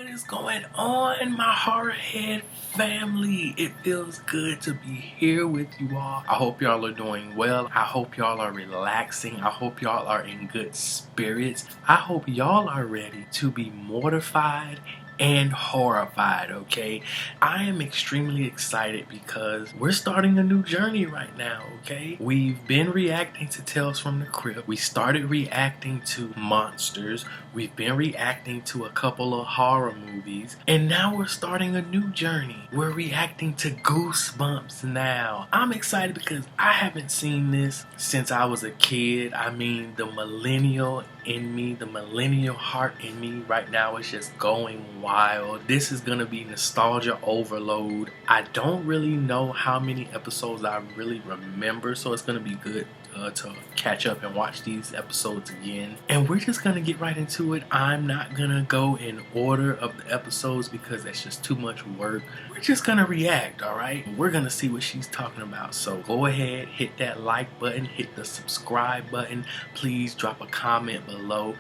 what is going on, my horror head family? It feels good to be here with you all. I hope y'all are doing well. I hope y'all are relaxing. I hope y'all are in good spirits. I hope y'all are ready to be mortified and horrified, okay? I am extremely excited because we're starting a new journey right now, okay? We've been reacting to Tales from the Crypt. We started reacting to monsters. We've been reacting to a couple of horror movies. And now we're starting a new journey. We're reacting to Goosebumps now. I'm excited because I haven't seen this since I was a kid. I mean, the millennial in me, the millennial heart in me right now is just going wild. This is gonna be nostalgia overload. I don't really know how many episodes I really remember, so it's gonna be good to catch up and watch these episodes again. And we're just gonna get right into it. I'm not gonna go in order of the episodes because that's just too much work. We're just gonna react, alright? We're gonna see what she's talking about. So go ahead, hit that like button, hit the subscribe button. Please drop a comment below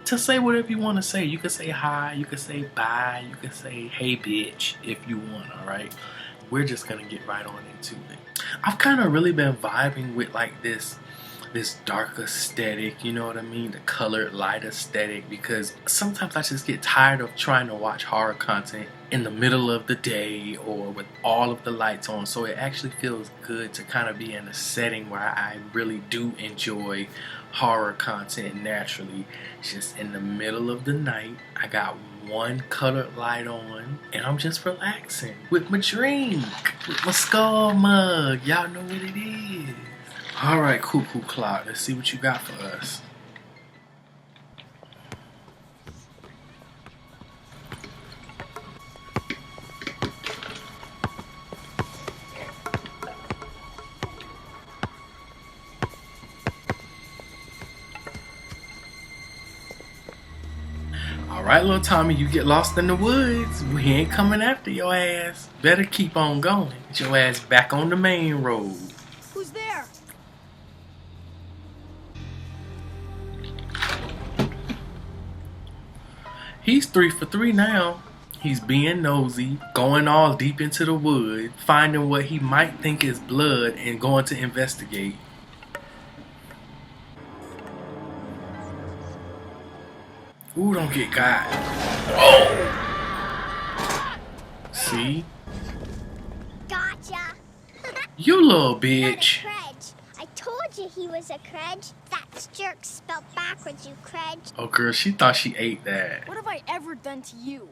to say whatever you want to say. You can say hi, you can say bye, you can say hey bitch if you want, alright? We're just gonna get right on into it. I've kind of really been vibing with like this dark aesthetic, you know what I mean? The colored light aesthetic, because sometimes I just get tired of trying to watch horror content in the middle of the day or with all of the lights on. So it actually feels good to kind of be in a setting where I really do enjoy horror content naturally. It's just in the middle of the night. I got one colored light on and I'm just relaxing with my drink, with my skull mug. Y'all know what it is. Alright, Cuckoo Clock, let's see what you got for us. Alright, little Tommy, you get lost in the woods. We ain't coming after your ass. Better keep on going. Get your ass back on the main road. Who's there? He's 3 for 3 now. He's being nosy, going all deep into the wood, finding what he might think is blood and going to investigate. Ooh, don't get got. Oh! See? Gotcha. You little bitch. I told you he was a credge. That's jerk spelled backwards, you credge. Oh, girl, she thought she ate that. What have I ever done to you?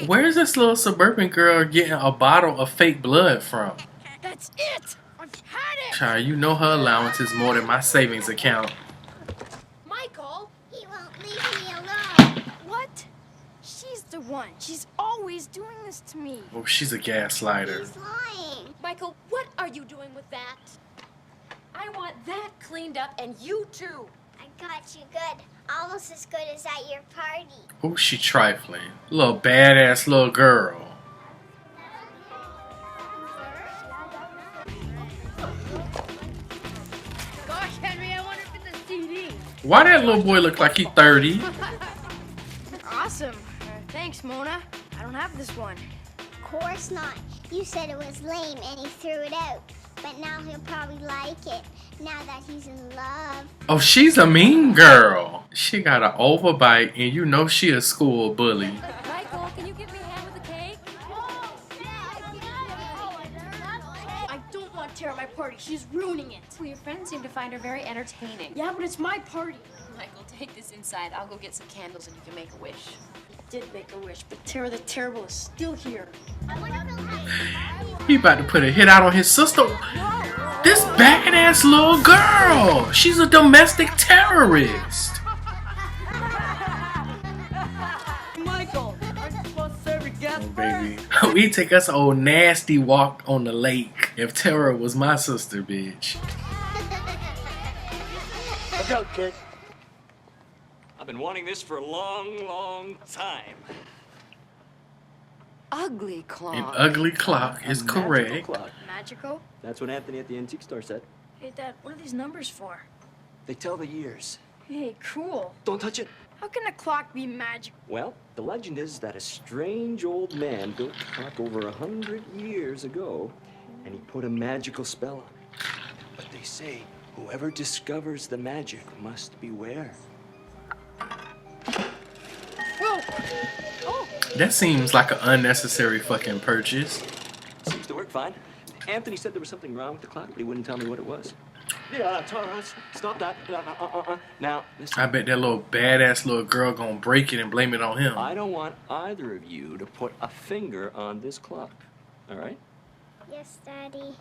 Where's this little suburban girl getting a bottle of fake blood from? That's it! I've had it! Child, you know her allowance is more than my savings account. Michael! He won't leave me alone. What? She's the one. She's always doing this to me. Oh, she's a gaslighter. He's lying. Michael, what are you doing with that? I want that cleaned up, and you too. I got you good. Almost as good as at your party. Oh, she trifling. Little badass little girl. Gosh, Henry, I wonder if it's a CD. Why that little boy look like he 30? Awesome. Thanks, Mona. I don't have this one. Of course not. You said it was lame and he threw it out. But now he'll probably like it. Now that he's in love. Oh, she's a mean girl. She got an overbite and you know she a school bully. Michael, can you give me a hand with the cake? I don't want Tara at my party. She's ruining it. Well, your friends seem to find her very entertaining. Yeah, but it's my party. Michael, take this inside. I'll go get some candles and you can make a wish. I did make a wish, but Tara the Terrible is still here. He about to put a hit out on his sister. This badass little girl. She's a domestic terrorist. Michael, aren't you supposed to serve your guests Oh, baby. We take us an old nasty walk on the lake. If Tara was my sister, bitch. Look out, kid. I've been wanting this for a long, long time. Ugly clock. An ugly clock is correct. Clock. Magical? That's what Anthony at the antique store said. Hey, Dad, what are these numbers for? They tell the years. Hey, cool. Don't touch it. How can a clock be magic? Well, the legend is that a strange old man built the clock over 100 years ago, and he put a magical spell on it. But they say whoever discovers the magic must beware. Whoa! Oh! That seems like an unnecessary fucking purchase. Seems to work fine. Anthony said there was something wrong with the clock, but he wouldn't tell me what it was. Yeah, Tara, stop that. Now, listen. I bet that little badass little girl gonna break it and blame it on him. I don't want either of you to put a finger on this clock. All right? Yes, Daddy.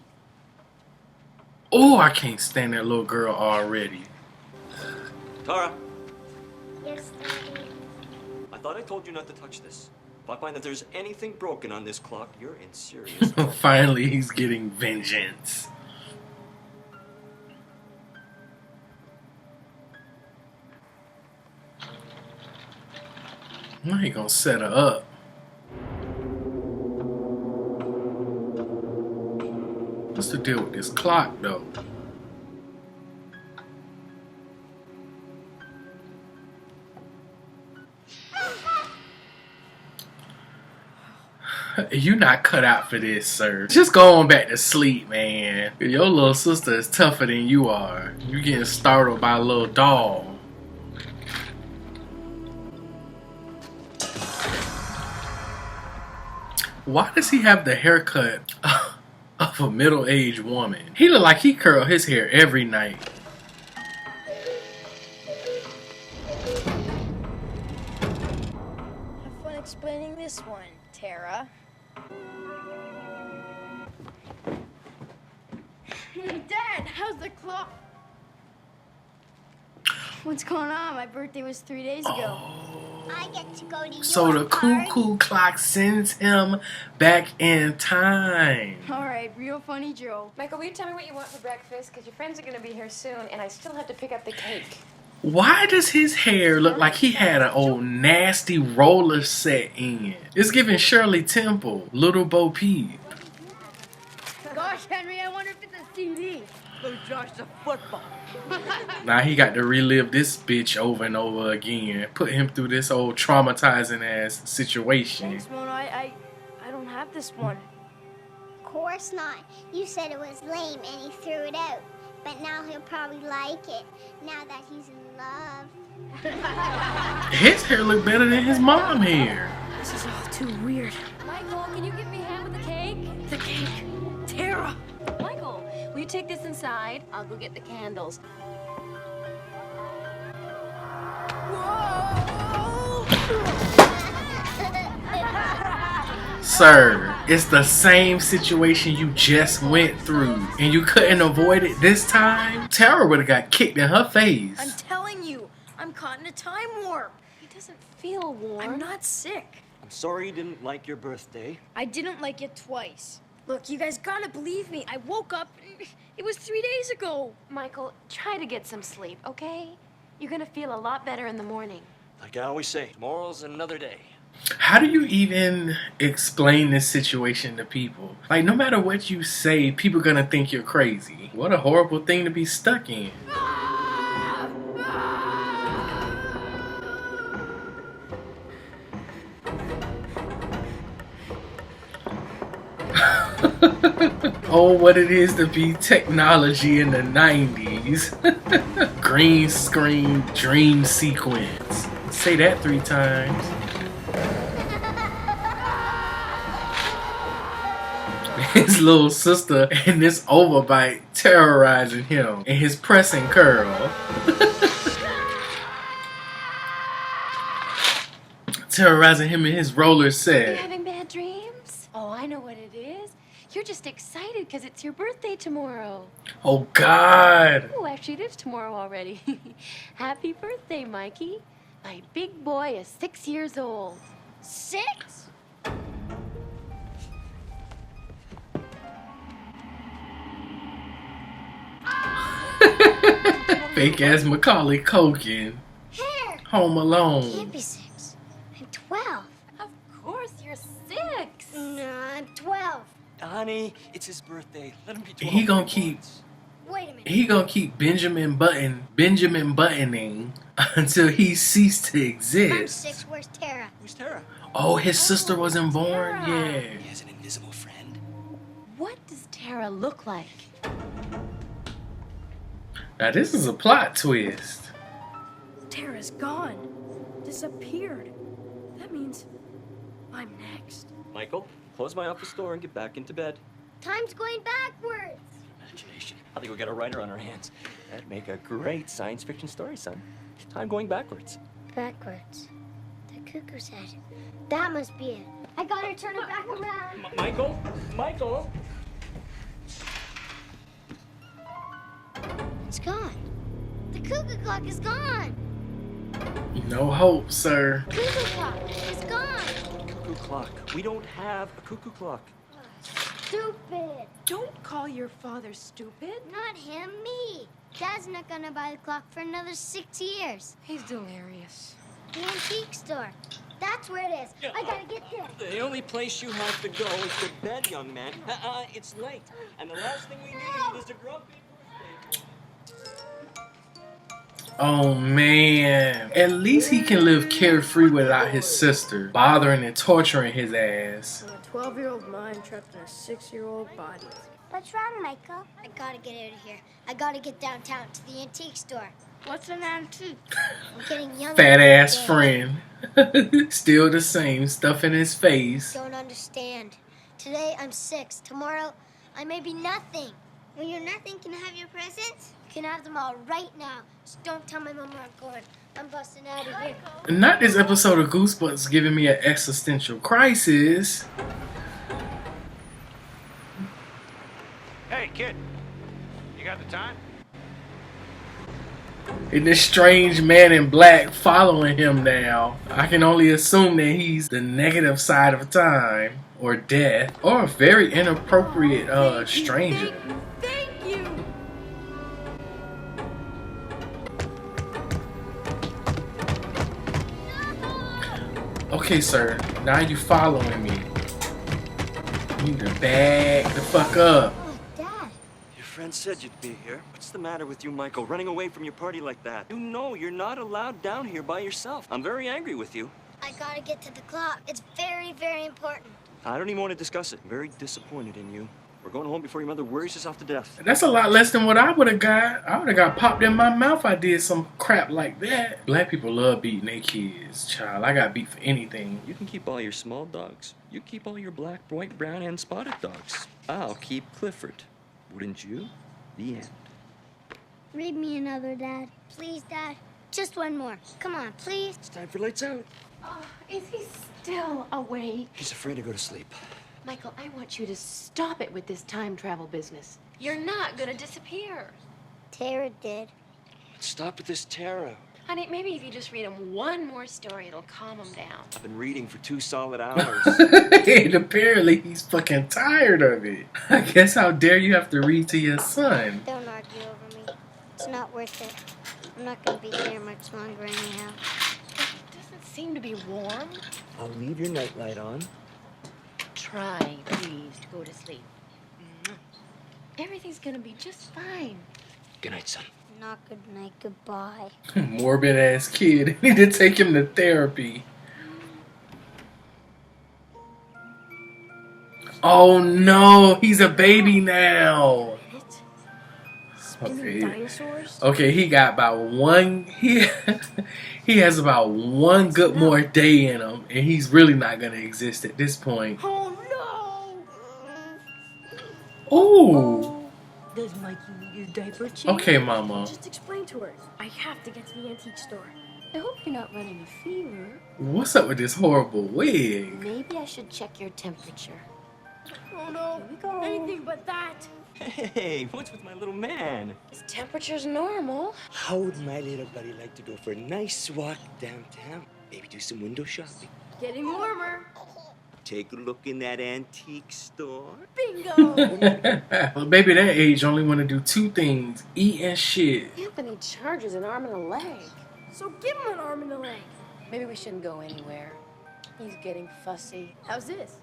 Oh, I can't stand that little girl already. Tara, Yes, Daddy. I thought I told you not to touch this. If I find that there's anything broken on this clock, you're in serious trouble. Finally, he's getting vengeance. Now he gonna set her up. What's the deal with this clock, though? You not cut out for this, sir. Just go on back to sleep, man. Your little sister is tougher than you are. You getting startled by a little doll. Why does he have the haircut of a middle-aged woman? He look like he curl his hair every night. Have fun explaining this one, Tara. Dad, how's the clock? What's going on? My birthday was 3 days ago. I get to go to So your the party. cuckoo clock sends him back in time. All right, real funny Joe. Michael, will you tell me what you want for breakfast? Because your friends are going to be here soon, and I still have to pick up the cake. Why does his hair look like he had an old nasty roller set in? It's giving Shirley Temple, Little Bo Peep. Gosh, Henry, I wonder if it's a CD. Oh, Josh, the football. Now he got to relive this bitch over and over again. Put him through this old traumatizing ass situation. Thanks, Mona. I don't have this one. Of course not. You said it was lame and he threw it out. But now he'll probably like it, now that he's in love. His hair look better than his mom hair. This is all too weird. Michael, can you give me a hand with the cake? The cake. Tara. Michael, will you take this inside? I'll go get the candles. Sir, it's the same situation you just went through, and you couldn't avoid it this time? Tara would have got kicked in her face. I'm telling you, I'm caught in a time warp. He doesn't feel warm. I'm not sick. I'm sorry you didn't like your birthday. I didn't like it twice. Look, you guys gotta believe me. I woke up, and it was 3 days ago. Michael, try to get some sleep, okay? You're going to feel a lot better in the morning. Like I always say, tomorrow's another day. How do you even explain this situation to people? Like, no matter what you say, people gonna think you're crazy. What a horrible thing to be stuck in. Oh, what it is to be technology in the 90s. Green screen dream sequence. Say that 3 times. His little sister and this overbite terrorizing him and his pressing curl. Terrorizing him in his roller Are you set. having bad dreams? Oh, I know what it is. You're just excited because it's your birthday tomorrow. Oh God. Oh, actually, it is tomorrow already. Happy birthday, Mikey. My big boy is 6 years old. 6? Fake ass Macaulay Culkin. Hair! Home Can't Alone. be 6. I'm 12. Of course, you're 6. No, I'm 12. Honey, it's his birthday. Let him be 12. He gonna keep Wait a minute. He gonna keep Benjamin buttoning until he ceased to I'm exist. 6. Where's Tara? Who's Tara? Oh, his sister wasn't born Tara. yet. He has an invisible friend. What does Tara look like? Now this is a plot twist. Tara's gone. Disappeared. That means I'm next. Michael, close my office door and get back into bed. Time's going backwards. Imagination. I think we got a writer on our hands. That'd make a great science fiction story, son. Time going backwards. Backwards. The cuckoo said. That must be it. I gotta turn it back around. Michael? Michael? It's gone. The cuckoo clock is gone. No hope, sir. Cuckoo clock is gone. Cuckoo clock. We don't have a cuckoo clock. Stupid. Don't call your father stupid. Not him, me. Dad's not gonna buy the clock for another 6 years. He's delirious. The antique store. That's where it is. I gotta get there. The only place you have to go is to bed, young man. It's late. And the last thing we need is a grumpy birthday. Oh man. At least he can live carefree without his sister bothering and torturing his ass. I'm a 12-year-old mind trapped in a 6-year-old body. What's wrong, Michael? I gotta get out of here. I gotta get downtown to the antique store. What's an antique? I'm getting younger. Fat every ass day. friend. Still the same, stuff in his face. Don't understand. Today I'm 6. Tomorrow I may be nothing. When you're nothing, can I have your presents? You can have them all right now. Just don't tell my mom where I'm going. I'm busting out of here. Not this episode of Goosebumps giving me an existential crisis. Hey, kid. You got the time? And this strange man in black following him now. I can only assume that he's the negative side of time or death or a very inappropriate stranger. Thank you. Okay, sir. Now you following me. You need to back the fuck up. Oh, Dad. Your friend said you'd be here. What's the matter with you, Michael? Running away from your party like that? You know you're not allowed down here by yourself. I'm very angry with you. I gotta get to the clock. It's very, very important. I don't even want to discuss it. I'm very disappointed in you. We're going home before your mother worries herself to death. That's a lot less than what I would have got. I would have got popped in my mouth if I did some crap like that. Black people love beating their kids. Child, I got beat for anything. You can keep all your small dogs. You keep all your black, white, brown, and spotted dogs. I'll keep Clifford. Wouldn't you? The end. Read me another, Dad. Please, Dad. Just one more. Come on, please. It's time for lights out. Oh, is he still awake? He's afraid to go to sleep. Michael, I want you to stop it with this time travel business. You're not gonna disappear. Tara did. Stop with this Tara. Honey, maybe if you just read him one more story, it'll calm him down. I've been reading for 2 solid hours. And apparently he's fucking tired of it. I guess how dare you have to read to your son. Don't argue over me. It's not worth it. I'm not gonna be here much longer anyhow. It doesn't seem to be warm. I'll leave your nightlight on. Try, please, to go to sleep. Everything's gonna be just fine. Good night, son. Not good night, goodbye. Morbid ass kid. Need to take him to therapy. Oh no, he's a baby now. Okay. Dinosaurs? Okay, he got about one. He has about one good more day in him, and he's really not gonna exist at this point. Oh no! Ooh. Does Mikey need his diaper change? Okay, Mama. Just explain to her. I have to get to the antique store. I hope you're not running a fever. What's up with this horrible wig? Maybe I should check your temperature. Oh no! Anything but that. Hey, what's with my little man? His temperature's normal. How would my little buddy like to go for a nice walk downtown? Maybe do some window shopping. Getting warmer. Take a look in that antique store. Bingo! Well, baby, that age only want to do 2 things: eat and shit. Anthony charges an arm and a leg. So give him an arm and a leg. Maybe we shouldn't go anywhere. He's getting fussy. How's this?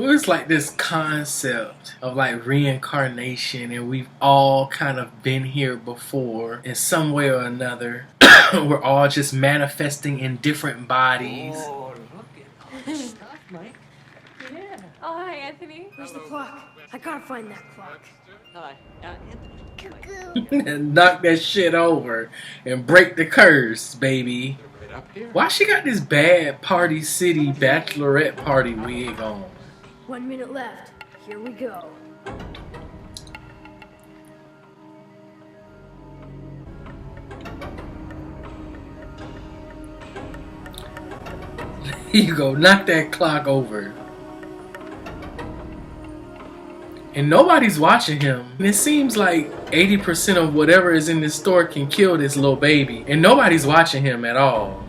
Well, it's like this concept of like reincarnation, and we've all kind of been here before in some way or another. We're all just manifesting in different bodies. Oh, look at all this stuff, Mike. Yeah. Oh, hi, Anthony. Where's the clock? I gotta find that clock. Hi, Anthony. Cuckoo. And knock that shit over and break the curse, baby. Right up here. Why she got this bad Party City bachelorette party wig on? 1 minute left. Here we go. Here you go, knock that clock over. And nobody's watching him. And it seems like 80% of whatever is in this store can kill this little baby. And nobody's watching him at all.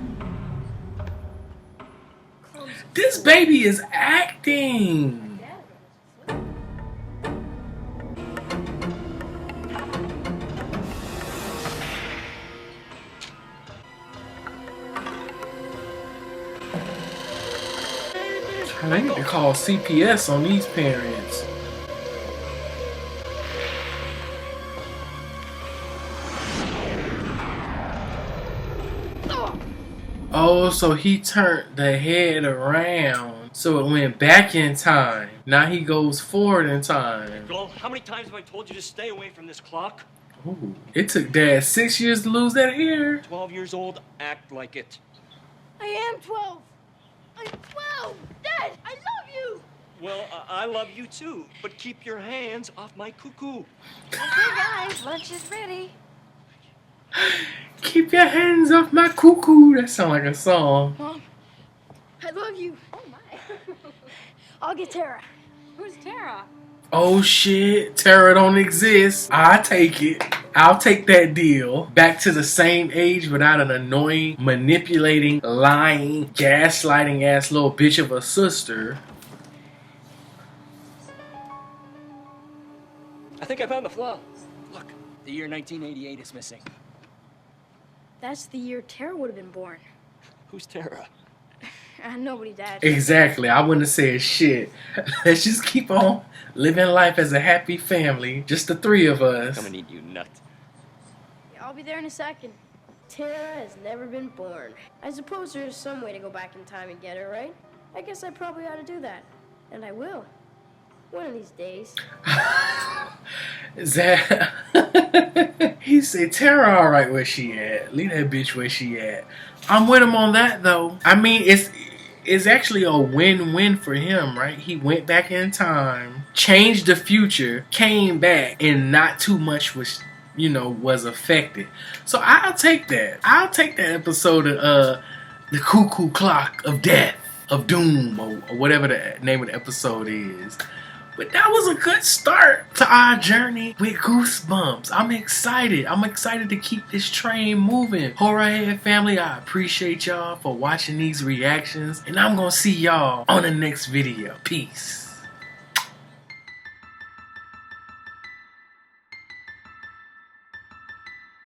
This baby is acting. They need to call CPS on these parents. Oh, so he turned the head around, so it went back in time. Now he goes forward in time. Joel, how many times have I told you to stay away from this clock? Ooh. It took Dad 6 years to lose that hair. 12 years old, act like it. I am 12. I'm 12. Dad, I love you. Well, I love you too, but keep your hands off my cuckoo. Okay, guys, lunch is ready. Keep your hands off my cuckoo. That sounds like a song. Mom, I love you. Oh, my. I'll get Tara. Who's Tara? Oh shit, Tara don't exist. I take it. I'll take that deal. Back to the same age without an annoying, manipulating, lying, gaslighting ass little bitch of a sister. I think I found the flaw. Look, the year 1988 is missing. That's the year Tara would have been born. Who's Tara? Nobody, Dad. Exactly. I wouldn't have said shit. Let's just keep on living life as a happy family. Just the three of us. I'm gonna need you nut. Yeah, I'll be there in a second. Tara has never been born. I suppose there's some way to go back in time and get her, right? I guess I probably ought to do that. And I will. One of these days. Is that... He said, Tara all right where she at. Leave that bitch where she at. I'm with him on that, though. I mean, it's actually a win-win for him, right? He went back in time, changed the future, came back, and not too much was, was affected. So I'll take that. I'll take that episode of the Cuckoo Clock of Death, of Doom, or whatever the name of the episode is. But that was a good start to our journey with Goosebumps. I'm excited. I'm excited to keep this train moving. Horrorhead family, I appreciate y'all for watching these reactions. And I'm going to see y'all on the next video. Peace.